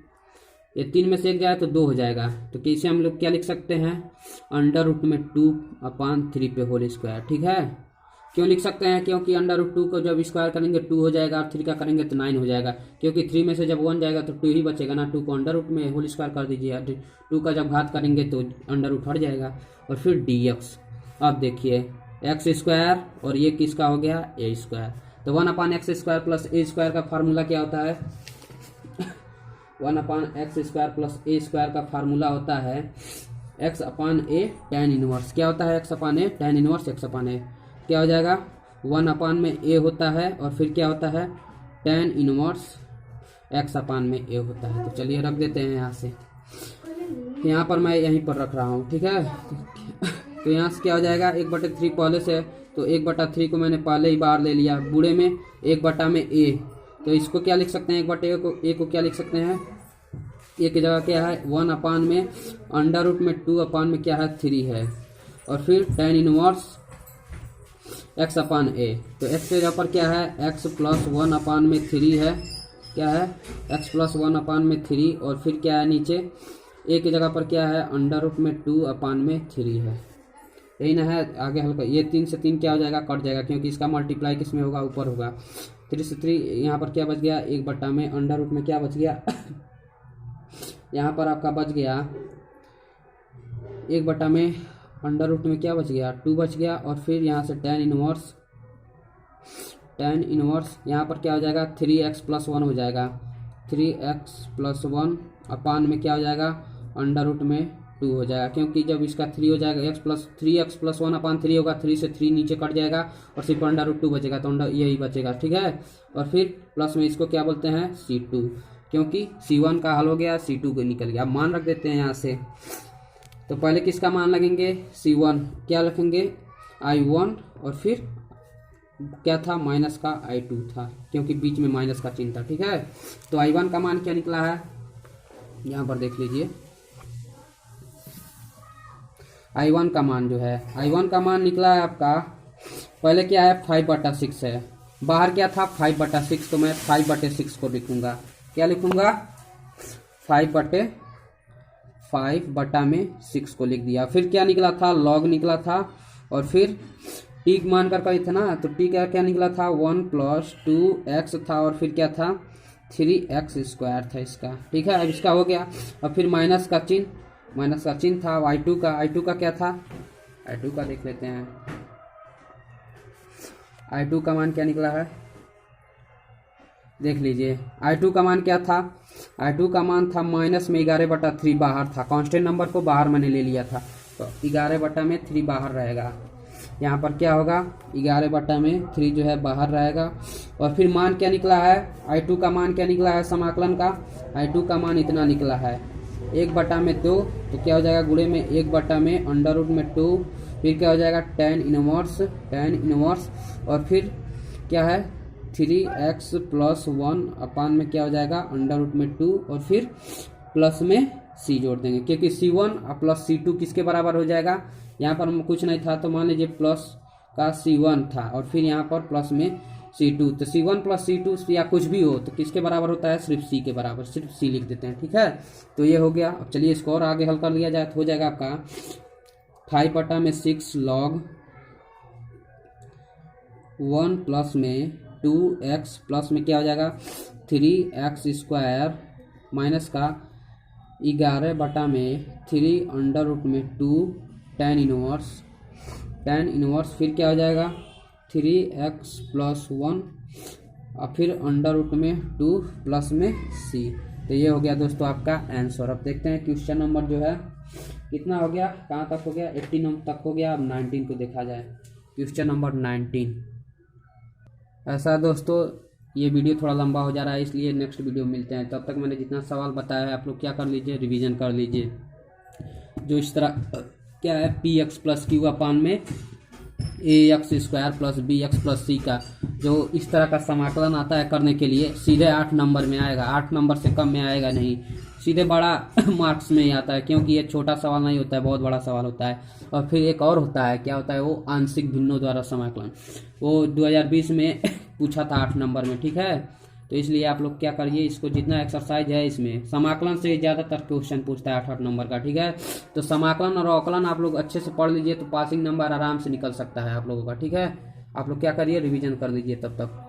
A: ये 3 में से 1 जाए तो 2 हो जाएगा। तो कैसे हम लोग क्या लिख सकते हैं, √2 में 2/3 पे होल स्क्वायर, ठीक है। क्यों लिख सकते हैं, क्योंकि √2 को जब स्क्वायर करेंगे 2 हो जाएगा और 3 का करेंगे तो 9 हो जाएगा, क्योंकि 3 में से जब 1 जाएगा तो 2 ही बचेगा ना। 2 को √2 में होल स्क्वायर कर दीजिए, 2 का जब घात करेंगे तो √2 हट जाएगा और फिर dx। अब देखिए x² और ये किसका हो गया a²। तो 1/x² + a² का फार्मूला क्या होता है, 1/x² + a² का फार्मूला होता है x/a tan 1। क्या होता है x/a tan 1, x/a क्या हो जाएगा 1/, में a होता है और फिर क्या होता है tan 1 x/, में a होता है। तो चलिए रख देते हैं यहाँ से, यहाँ पर मैं यहीं पर रख रहा हूँ, ठीक है। तो यहाँ से क्या हो जाएगा 1/3 पहले से, तो 1/3 को मैंने पहले ही बाहर ले लिया, बूढ़े में 1/, में a, तो इसको क्या लिख सकते हैं 1/a को क्या लिख सकते हैं, a की जगह क्या है 1/, में √2 में 2/, में क्या है 3 है और फिर tan 1 x/a। तो x के जगह पर क्या है x + 1/, में 3 है, क्या है x + 1/, में 3 और फिर क्या है नीचे a की जगह पर क्या है √2 में 2/, में 3 है। यही ना है, आगे हल्का ये 3 से 3 क्या हो जाएगा, कट जाएगा, क्योंकि इसका मल्टीप्लाई किस में होगा, ऊपर होगा। 3 से 3 यहाँ पर क्या बच गया, 1 में अंडर रूट में क्या बच गया यहाँ पर आपका बच गया 1 में अंडर रूट में क्या बच गया, 2 बच गया। और फिर यहाँ से tan इनवर्स यहाँ पर क्या हो जाएगा, 3x+1 हो जाएगा। 3x+1 अपान में क्या हो जाएगा, अंडर रूट में 2 हो जाएगा, क्योंकि जब इसका 3 हो जाएगा, 3x+1 अपान 3 होगा, 3 से 3 नीचे कट जाएगा और सिर्फ अंडर रूट 2 बचेगा, तो अंडर यही बचेगा, ठीक है। और फिर प्लस में इसको क्या बोलते हैं, C2, क्योंकि C1 का हल हो गया, C2 को निकल गया। अब मान रख देते हैं यहाँ से, तो पहले किसका मान लगेंगे, C1, क्या रखेंगे, I1, और फिर क्या था, माइनस का I2 था, क्योंकि बीच में माइनस का चिन्ह था, ठीक है। तो I1 का मान क्या निकला है, यहाँ पर देख लीजिए। I1 का मान जो है, I1 का मान निकला है आपका, पहले क्या है, 5/6 है, बाहर क्या था, 5/6, तो मैं 5/6 को लिखूंगा, क्या लिखूंगा, 5/6 को लिख दिया। फिर क्या निकला था, लॉग निकला था, और फिर टी मान कर कही था ना, तो टी का क्या निकला था, 1 + 2x था, और फिर क्या था, 3x² था इसका, ठीक है। अब इसका हो गया, और फिर माइनस का चिन्ह था I2 का क्या था, I2 का देख लेते हैं। I2 का मान क्या निकला है, देख लीजिए। I2 का मान क्या था, I2 का मान था माइनस में 11/3 बाहर था, कांस्टेंट नंबर को बाहर मैंने ले लिया था, तो 11/3 बाहर रहेगा। यहाँ पर क्या होगा, 11/3 जो है बाहर रहेगा। और फिर मान क्या निकला है, I2 का मान क्या निकला है, समाकलन का I2 का मान इतना निकला है, 1/2, तो क्या हो जाएगा, गुणे में 1 अंडर रूट में 2, फिर क्या हो जाएगा, tan इनवर्स, और फिर क्या है, 3x+1 अपान में क्या हो जाएगा, अंडर रूट में 2, और फिर प्लस में c जोड़ देंगे, क्योंकि C1 प्लस C2 किसके बराबर हो जाएगा, यहाँ पर कुछ नहीं था, तो मान लीजिए प्लस का C1 था, और फिर यहाँ पर प्लस में C2, तो C1 + C2 या कुछ भी हो तो किसके बराबर होता है, सिर्फ C के बराबर, सिर्फ C लिख देते हैं, ठीक है। तो ये हो गया। अब चलिए इसको और आगे हल कर लिया जाए, तो हो जाएगा आपका 5/6 log 1 प्लस में 2x प्लस में क्या हो जाएगा, 3x² माइनस का 11/3 अंडर रूट में 2 tan इनवर्स, फिर क्या हो जाएगा, 3x+1 और फिर अंडर रूट में 2 प्लस में c। तो ये हो गया दोस्तों आपका आंसर। अब देखते हैं क्वेश्चन नंबर जो है कितना हो गया, कहाँ तक हो गया, 18 तक हो गया। अब 19 को देखा जाए, क्वेश्चन नंबर 19। ऐसा दोस्तों ये वीडियो थोड़ा लंबा हो जा रहा है, इसलिए नेक्स्ट वीडियो मिलते हैं। तब तक मैंने जितना सवाल बताया है आप लोग क्या कर लीजिए, रिवीजन कर लीजिए। जो इस तरह क्या है, px+q अपान में ax² + bx + c का जो इस तरह का समाकलन आता है करने के लिए, सीधे 8 नंबर में आएगा, 8 नंबर से कम में आएगा नहीं, सीधे बड़ा मार्क्स में ही आता है, क्योंकि ये छोटा सवाल नहीं होता है, बहुत बड़ा सवाल होता है। और फिर एक और होता है, क्या होता है, वो आंशिक भिन्नों द्वारा समाकलन, वो 2020 में पूछा था 8 नंबर में, ठीक है। तो इसलिए आप लोग क्या करिए, इसको जितना एक्सरसाइज है इसमें समाकलन से ज़्यादातर क्वेश्चन पूछता है 8 नंबर का, ठीक है। तो समाकलन और अवकलन आप लोग अच्छे से पढ़ लीजिए, तो पासिंग नंबर आराम से निकल सकता है आप लोगों का, ठीक है। आप लोग क्या करिए, रिवीजन कर लीजिए तब तक।